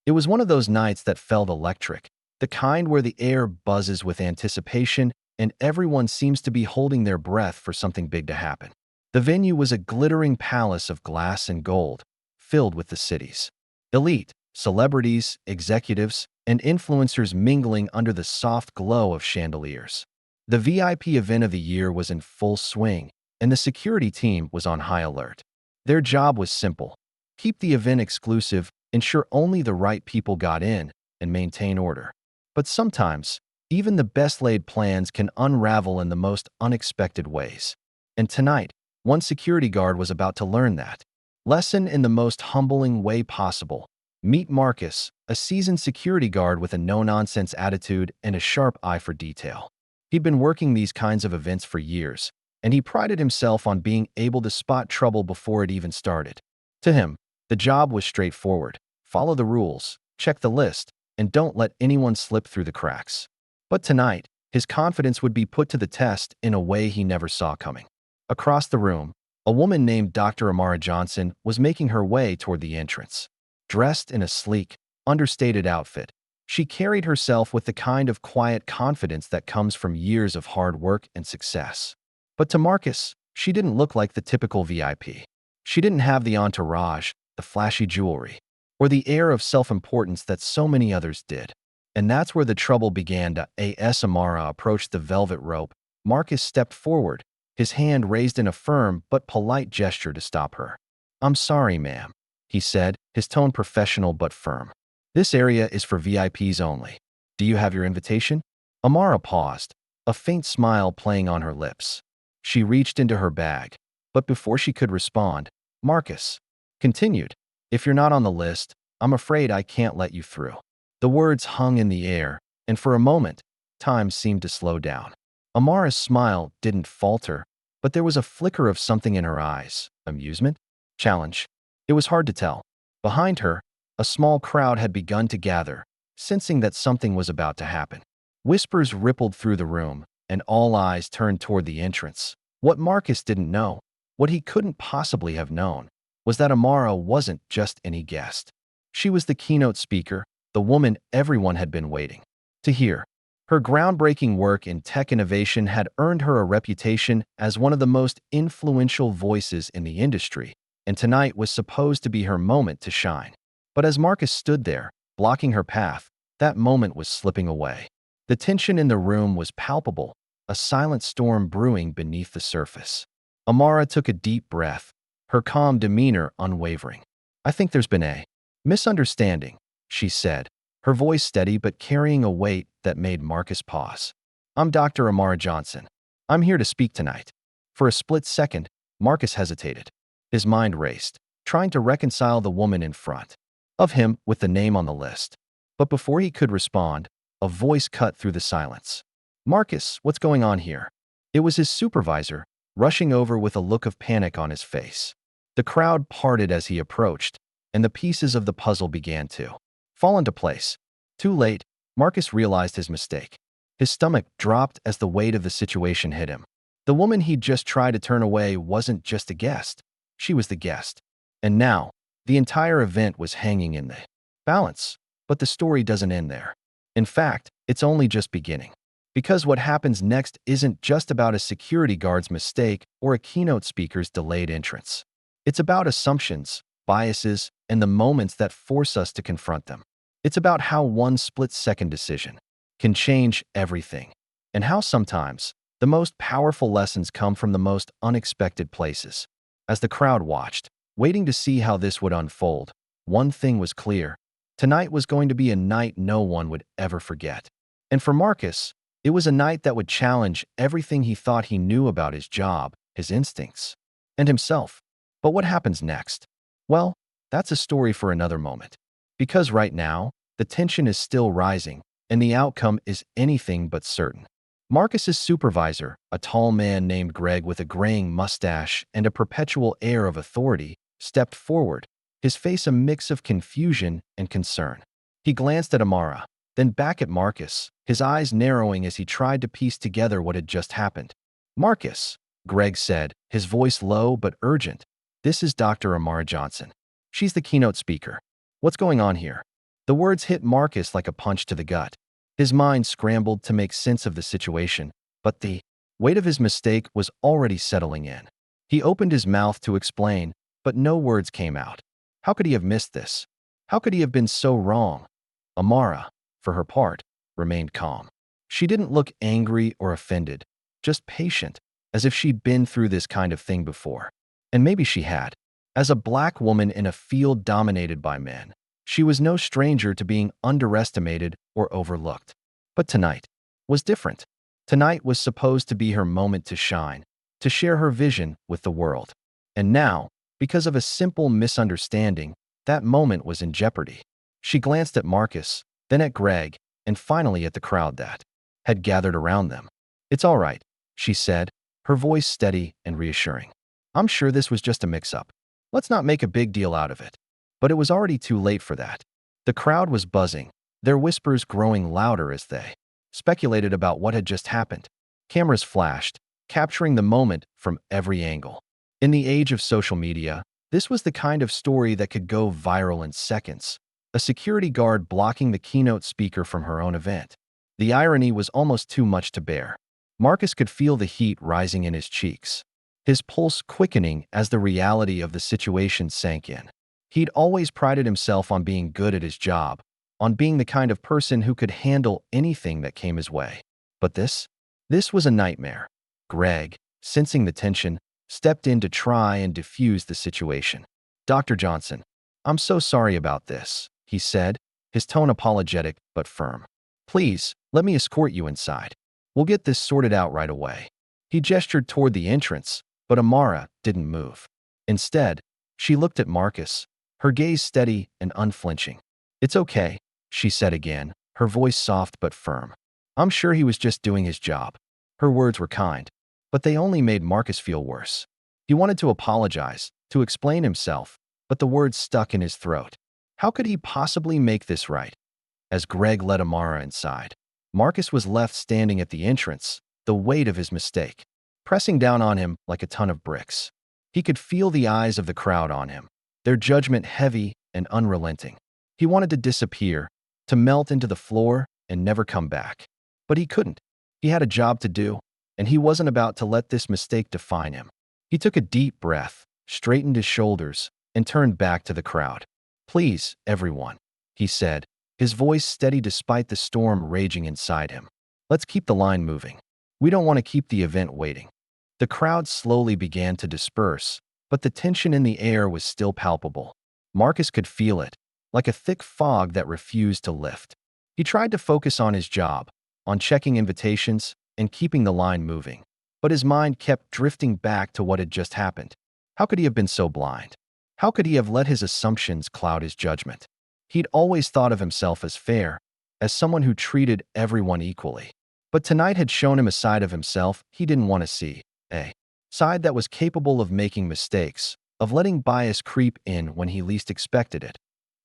It was one of those nights that felt electric, the kind where the air buzzes with anticipation and everyone seems to be holding their breath for something big to happen. The venue was a glittering palace of glass and gold, filled with the city's elite, celebrities, executives, and influencers mingling under the soft glow of chandeliers. The VIP event of the year was in full swing, and the security team was on high alert. Their job was simple: keep the event exclusive, ensure only the right people got in, and maintain order. But sometimes, even the best-laid plans can unravel in the most unexpected ways. And tonight, one security guard was about to learn that lesson in the most humbling way possible. Meet Marcus, a seasoned security guard with a no-nonsense attitude and a sharp eye for detail. He'd been working these kinds of events for years, and he prided himself on being able to spot trouble before it even started. To him, the job was straightforward: follow the rules, check the list, and don't let anyone slip through the cracks. But tonight, his confidence would be put to the test in a way he never saw coming. Across the room, a woman named Dr. Amara Johnson was making her way toward the entrance. Dressed in a sleek, understated outfit, she carried herself with the kind of quiet confidence that comes from years of hard work and success. But to Marcus, she didn't look like the typical VIP. She didn't have the entourage, the flashy jewelry, or the air of self-importance that so many others did. And that's where the trouble began. As Amara approached the velvet rope, Marcus stepped forward, his hand raised in a firm but polite gesture to stop her. "I'm sorry, ma'am," he said, his tone professional but firm. "This area is for VIPs only. Do you have your invitation?" Amara paused, a faint smile playing on her lips. She reached into her bag, but before she could respond, Marcus continued, "If you're not on the list, I'm afraid I can't let you through." The words hung in the air, and for a moment, time seemed to slow down. Amara's smile didn't falter, but there was a flicker of something in her eyes: amusement? Challenge? It was hard to tell. Behind her, a small crowd had begun to gather, sensing that something was about to happen. Whispers rippled through the room, and all eyes turned toward the entrance. What Marcus didn't know, what he couldn't possibly have known, was that Amara wasn't just any guest. She was the keynote speaker, the woman everyone had been waiting to hear. Her groundbreaking work in tech innovation had earned her a reputation as one of the most influential voices in the industry, and tonight was supposed to be her moment to shine. But as Marcus stood there, blocking her path, that moment was slipping away. The tension in the room was palpable, a silent storm brewing beneath the surface. Amara took a deep breath, her calm demeanor unwavering. "I think there's been a misunderstanding," she said, her voice steady but carrying a weight that made Marcus pause. "I'm Dr. Amara Johnson. I'm here to speak tonight." For a split second, Marcus hesitated. His mind raced, trying to reconcile the woman in front of him with the name on the list. But before he could respond, a voice cut through the silence. "Marcus, what's going on here?" It was his supervisor, rushing over with a look of panic on his face. The crowd parted as he approached, and the pieces of the puzzle began to fall into place. Too late, Marcus realized his mistake. His stomach dropped as the weight of the situation hit him. The woman he'd just tried to turn away wasn't just a guest. She was the guest. And now, the entire event was hanging in the balance. But the story doesn't end there. In fact, it's only just beginning. Because what happens next isn't just about a security guard's mistake or a keynote speaker's delayed entrance. It's about assumptions, biases, and the moments that force us to confront them. It's about how one split-second decision can change everything, and how sometimes the most powerful lessons come from the most unexpected places. As the crowd watched, waiting to see how this would unfold, one thing was clear: tonight was going to be a night no one would ever forget. And for Marcus, it was a night that would challenge everything he thought he knew about his job, his instincts, and himself. But what happens next? Well, that's a story for another moment. Because right now, the tension is still rising, and the outcome is anything but certain. Marcus's supervisor, a tall man named Greg with a graying mustache and a perpetual air of authority, stepped forward, his face a mix of confusion and concern. He glanced at Amara, then back at Marcus, his eyes narrowing as he tried to piece together what had just happened. "Marcus," Greg said, his voice low but urgent, "this is Dr. Amara Johnson. She's the keynote speaker. What's going on here?" The words hit Marcus like a punch to the gut. His mind scrambled to make sense of the situation, but the weight of his mistake was already settling in. He opened his mouth to explain, but no words came out. How could he have missed this? How could he have been so wrong? Amara, for her part, remained calm. She didn't look angry or offended, just patient, as if she'd been through this kind of thing before. And maybe she had. As a black woman in a field dominated by men, she was no stranger to being underestimated or overlooked. But tonight was different. Tonight was supposed to be her moment to shine, to share her vision with the world. And now, because of a simple misunderstanding, that moment was in jeopardy. She glanced at Marcus, then at Greg, and finally at the crowd that had gathered around them. "It's all right," she said, her voice steady and reassuring. "I'm sure this was just a mix-up. Let's not make a big deal out of it." But it was already too late for that. The crowd was buzzing, their whispers growing louder as they speculated about what had just happened. Cameras flashed, capturing the moment from every angle. In the age of social media, this was the kind of story that could go viral in seconds. A security guard blocking the keynote speaker from her own event. The irony was almost too much to bear. Marcus could feel the heat rising in his cheeks, his pulse quickening as the reality of the situation sank in. He'd always prided himself on being good at his job, on being the kind of person who could handle anything that came his way. But this was a nightmare. Greg, sensing the tension, stepped in to try and diffuse the situation. "Dr. Johnson, I'm so sorry about this," he said, his tone apologetic but firm. "Please, let me escort you inside. We'll get this sorted out right away." He gestured toward the entrance, but Amara didn't move. Instead, she looked at Marcus, her gaze steady and unflinching. "It's okay," she said again, her voice soft but firm. "I'm sure he was just doing his job." Her words were kind, but they only made Marcus feel worse. He wanted to apologize, to explain himself, but the words stuck in his throat. How could he possibly make this right? As Greg led Amara inside, Marcus was left standing at the entrance, the weight of his mistake pressing down on him like a ton of bricks. He could feel the eyes of the crowd on him, their judgment heavy and unrelenting. He wanted to disappear, to melt into the floor and never come back. But he couldn't. He had a job to do, and he wasn't about to let this mistake define him. He took a deep breath, straightened his shoulders, and turned back to the crowd. "Please, everyone," he said, his voice steady despite the storm raging inside him. "Let's keep the line moving. We don't want to keep the event waiting." The crowd slowly began to disperse, but the tension in the air was still palpable. Marcus could feel it, like a thick fog that refused to lift. He tried to focus on his job, on checking invitations and keeping the line moving, but his mind kept drifting back to what had just happened. How could he have been so blind? How could he have let his assumptions cloud his judgment? He'd always thought of himself as fair, as someone who treated everyone equally. But tonight had shown him a side of himself he didn't want to see, a side that was capable of making mistakes, of letting bias creep in when he least expected it.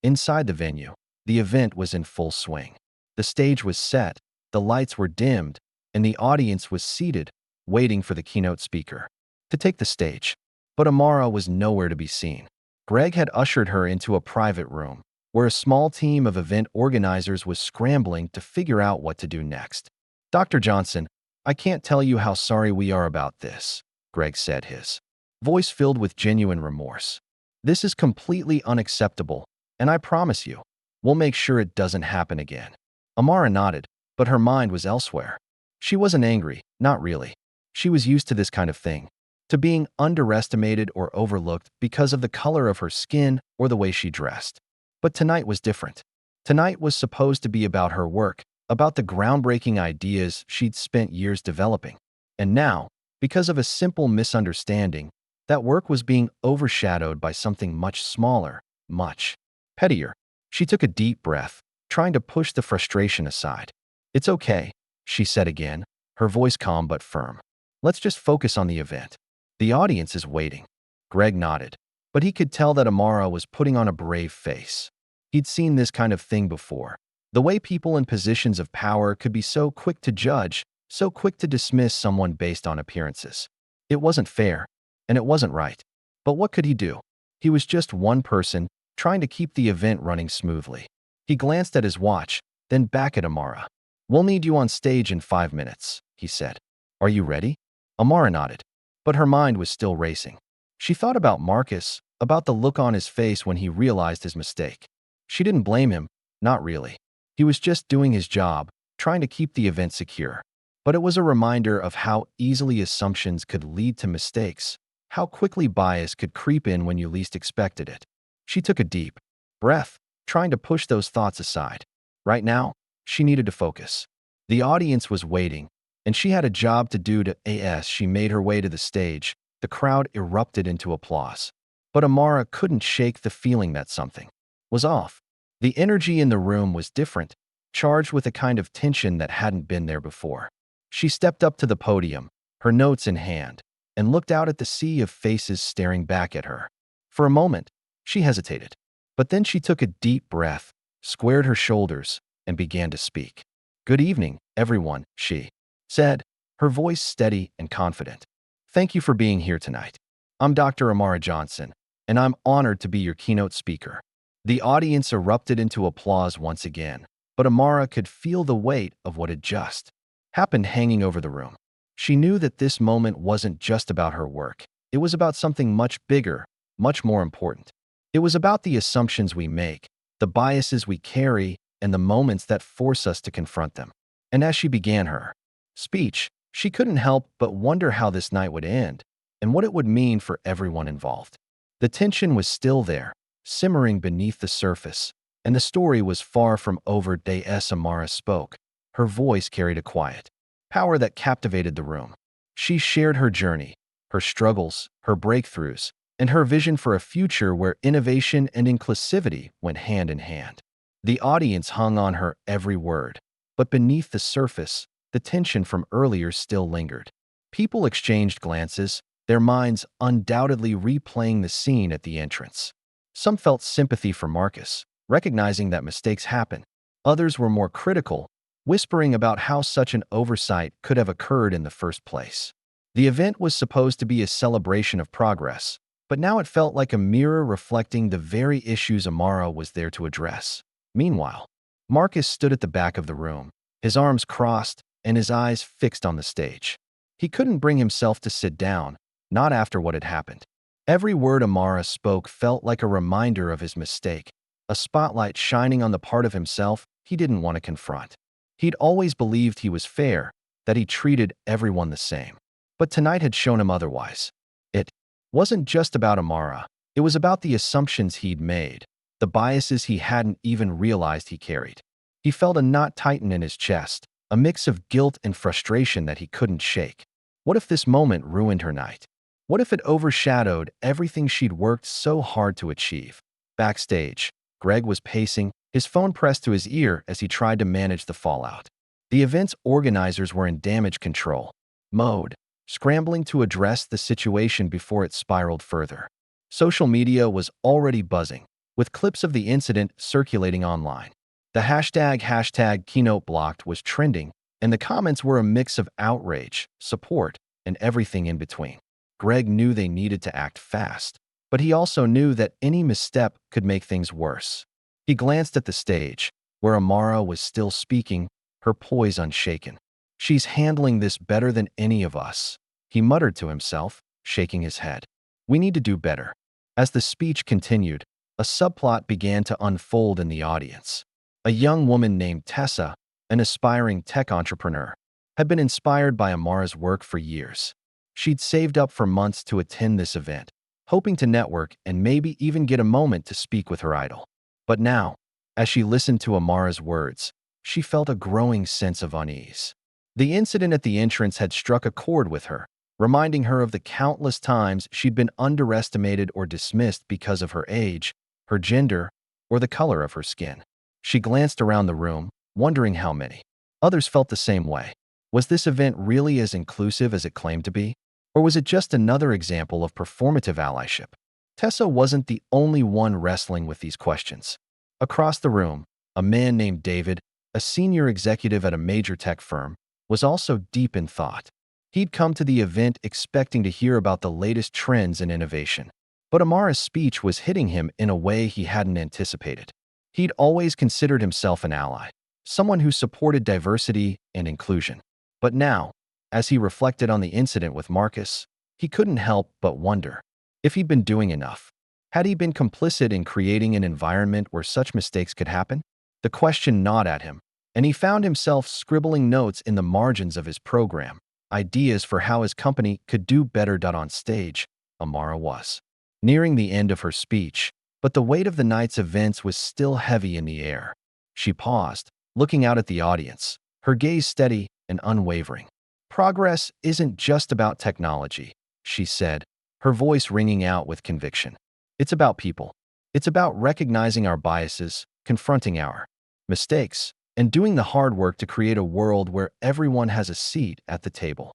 Inside the venue, the event was in full swing. The stage was set, the lights were dimmed, and the audience was seated, waiting for the keynote speaker to take the stage. But Amara was nowhere to be seen. Greg had ushered her into a private room, where a small team of event organizers was scrambling to figure out what to do next. "Dr. Johnson, I can't tell you how sorry we are about this," Greg said, his voice filled with genuine remorse. "This is completely unacceptable, and I promise you, we'll make sure it doesn't happen again." Amara nodded, but her mind was elsewhere. She wasn't angry, not really. She was used to this kind of thing, to being underestimated or overlooked because of the color of her skin or the way she dressed. But tonight was different. Tonight was supposed to be about her work, about the groundbreaking ideas she'd spent years developing. And now, because of a simple misunderstanding, that work was being overshadowed by something much smaller, much pettier. She took a deep breath, trying to push the frustration aside. "It's okay," she said again, her voice calm but firm. "Let's just focus on the event. The audience is waiting." Greg nodded, but he could tell that Amara was putting on a brave face. He'd seen this kind of thing before. The way people in positions of power could be so quick to judge, so quick to dismiss someone based on appearances. It wasn't fair, and it wasn't right. But what could he do? He was just one person, trying to keep the event running smoothly. He glanced at his watch, then back at Amara. "We'll need you on stage in 5 minutes," he said. "Are you ready?" Amara nodded, but her mind was still racing. She thought about Marcus, about the look on his face when he realized his mistake. She didn't blame him, not really. He was just doing his job, trying to keep the event secure. But it was a reminder of how easily assumptions could lead to mistakes, how quickly bias could creep in when you least expected it. She took a deep breath, trying to push those thoughts aside. Right now, she needed to focus. The audience was waiting, and she had a job to do. As she made her way to the stage, the crowd erupted into applause. But Amara couldn't shake the feeling that something was off. The energy in the room was different, charged with a kind of tension that hadn't been there before. She stepped up to the podium, her notes in hand, and looked out at the sea of faces staring back at her. For a moment, she hesitated. But then she took a deep breath, squared her shoulders, and began to speak. "Good evening, everyone," she said, her voice steady and confident. "Thank you for being here tonight. I'm Dr. Amara Johnson, and I'm honored to be your keynote speaker." The audience erupted into applause once again, but Amara could feel the weight of what had just happened hanging over the room. She knew that this moment wasn't just about her work. It was about something much bigger, much more important. It was about the assumptions we make, the biases we carry, and the moments that force us to confront them. And as she began her speech, she couldn't help but wonder how this night would end and what it would mean for everyone involved. The tension was still there, simmering beneath the surface, and the story was far from over. As Amara spoke, her voice carried a quiet power that captivated the room. She shared her journey, her struggles, her breakthroughs, and her vision for a future where innovation and inclusivity went hand in hand. The audience hung on her every word, but beneath the surface, the tension from earlier still lingered. People exchanged glances, their minds undoubtedly replaying the scene at the entrance. Some felt sympathy for Marcus, recognizing that mistakes happen. Others were more critical, whispering about how such an oversight could have occurred in the first place. The event was supposed to be a celebration of progress, but now it felt like a mirror reflecting the very issues Amara was there to address. Meanwhile, Marcus stood at the back of the room, his arms crossed and his eyes fixed on the stage. He couldn't bring himself to sit down, not after what had happened. Every word Amara spoke felt like a reminder of his mistake, a spotlight shining on the part of himself he didn't want to confront. He'd always believed he was fair, that he treated everyone the same. But tonight had shown him otherwise. It wasn't just about Amara. It was about the assumptions he'd made, the biases he hadn't even realized he carried. He felt a knot tighten in his chest, a mix of guilt and frustration that he couldn't shake. What if this moment ruined her night? What if it overshadowed everything she'd worked so hard to achieve? Backstage, Greg was pacing, his phone pressed to his ear as he tried to manage the fallout. The event's organizers were in damage control mode, scrambling to address the situation before it spiraled further. Social media was already buzzing, with clips of the incident circulating online. The hashtag Keynote blocked was trending, and the comments were a mix of outrage, support, and everything in between. Greg knew they needed to act fast, but he also knew that any misstep could make things worse. He glanced at the stage, where Amara was still speaking, her poise unshaken. "She's handling this better than any of us," he muttered to himself, shaking his head. "We need to do better." As the speech continued, a subplot began to unfold in the audience. A young woman named Tessa, an aspiring tech entrepreneur, had been inspired by Amara's work for years. She'd saved up for months to attend this event, hoping to network and maybe even get a moment to speak with her idol. But now, as she listened to Amara's words, she felt a growing sense of unease. The incident at the entrance had struck a chord with her, reminding her of the countless times she'd been underestimated or dismissed because of her age, her gender, or the color of her skin. She glanced around the room, wondering how many others felt the same way. Was this event really as inclusive as it claimed to be? Or was it just another example of performative allyship? Tessa wasn't the only one wrestling with these questions. Across the room, a man named David, a senior executive at a major tech firm, was also deep in thought. He'd come to the event expecting to hear about the latest trends in innovation. But Amara's speech was hitting him in a way he hadn't anticipated. He'd always considered himself an ally, someone who supported diversity and inclusion. But now, as he reflected on the incident with Marcus, he couldn't help but wonder if he'd been doing enough. Had he been complicit in creating an environment where such mistakes could happen? The question gnawed at him, and he found himself scribbling notes in the margins of his program, ideas for how his company could do better. On stage, Amara was nearing the end of her speech, but the weight of the night's events was still heavy in the air. She paused, looking out at the audience, her gaze steady and unwavering. Progress isn't just about technology, she said, her voice ringing out with conviction. It's about people. It's about recognizing our biases, confronting our mistakes, and doing the hard work to create a world where everyone has a seat at the table.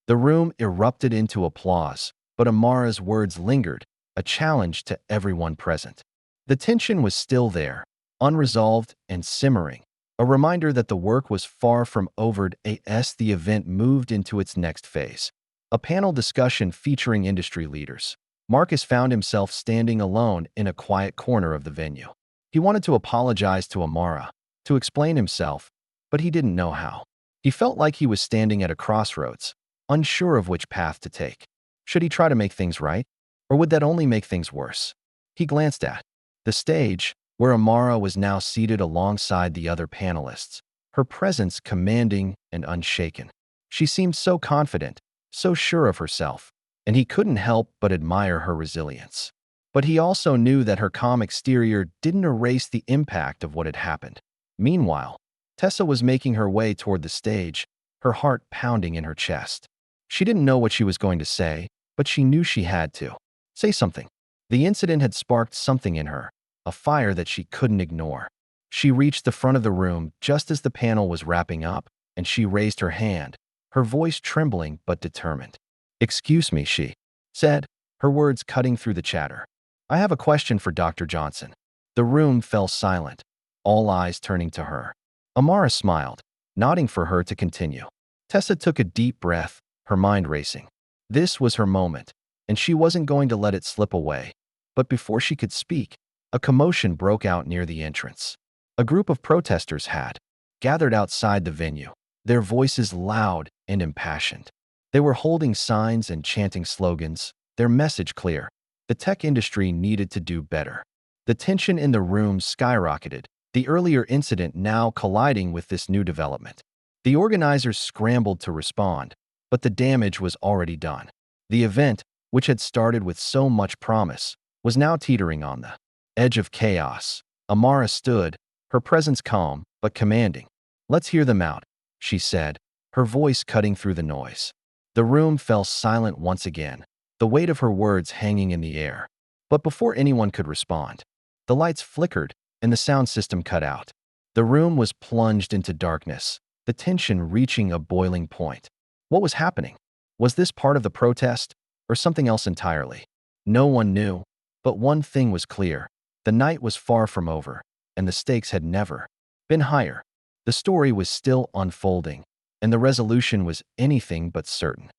The room erupted into applause, but Amara's words lingered, a challenge to everyone present. The tension was still there, unresolved and simmering, a reminder that the work was far from over. As the event moved into its next phase, a panel discussion featuring industry leaders, Marcus found himself standing alone in a quiet corner of the venue. He wanted to apologize to Amara, to explain himself, but he didn't know how. He felt like he was standing at a crossroads, unsure of which path to take. Should he try to make things right, or would that only make things worse? He glanced at the stage, where Amara was now seated alongside the other panelists, her presence commanding and unshaken. She seemed so confident, so sure of herself, and he couldn't help but admire her resilience. But he also knew that her calm exterior didn't erase the impact of what had happened. Meanwhile, Tessa was making her way toward the stage, her heart pounding in her chest. She didn't know what she was going to say, but she knew she had to say something. The incident had sparked something in her, a fire that she couldn't ignore. She reached the front of the room just as the panel was wrapping up, and she raised her hand, her voice trembling but determined. "Excuse me," she said, her words cutting through the chatter. "I have a question for Dr. Johnson." The room fell silent, all eyes turning to her. Amara smiled, nodding for her to continue. Tessa took a deep breath, her mind racing. This was her moment, and she wasn't going to let it slip away. But before she could speak, a commotion broke out near the entrance. A group of protesters had gathered outside the venue, their voices loud and impassioned. They were holding signs and chanting slogans, their message clear: the tech industry needed to do better. The tension in the room skyrocketed, the earlier incident now colliding with this new development. The organizers scrambled to respond, but the damage was already done. The event, which had started with so much promise, was now teetering on the edge of chaos. Amara stood, her presence calm but commanding. "Let's hear them out," she said, her voice cutting through the noise. The room fell silent once again, the weight of her words hanging in the air. But before anyone could respond, the lights flickered and the sound system cut out. The room was plunged into darkness, the tension reaching a boiling point. What was happening? Was this part of the protest, or something else entirely? No one knew, but one thing was clear: the night was far from over, and the stakes had never been higher. The story was still unfolding, and the resolution was anything but certain.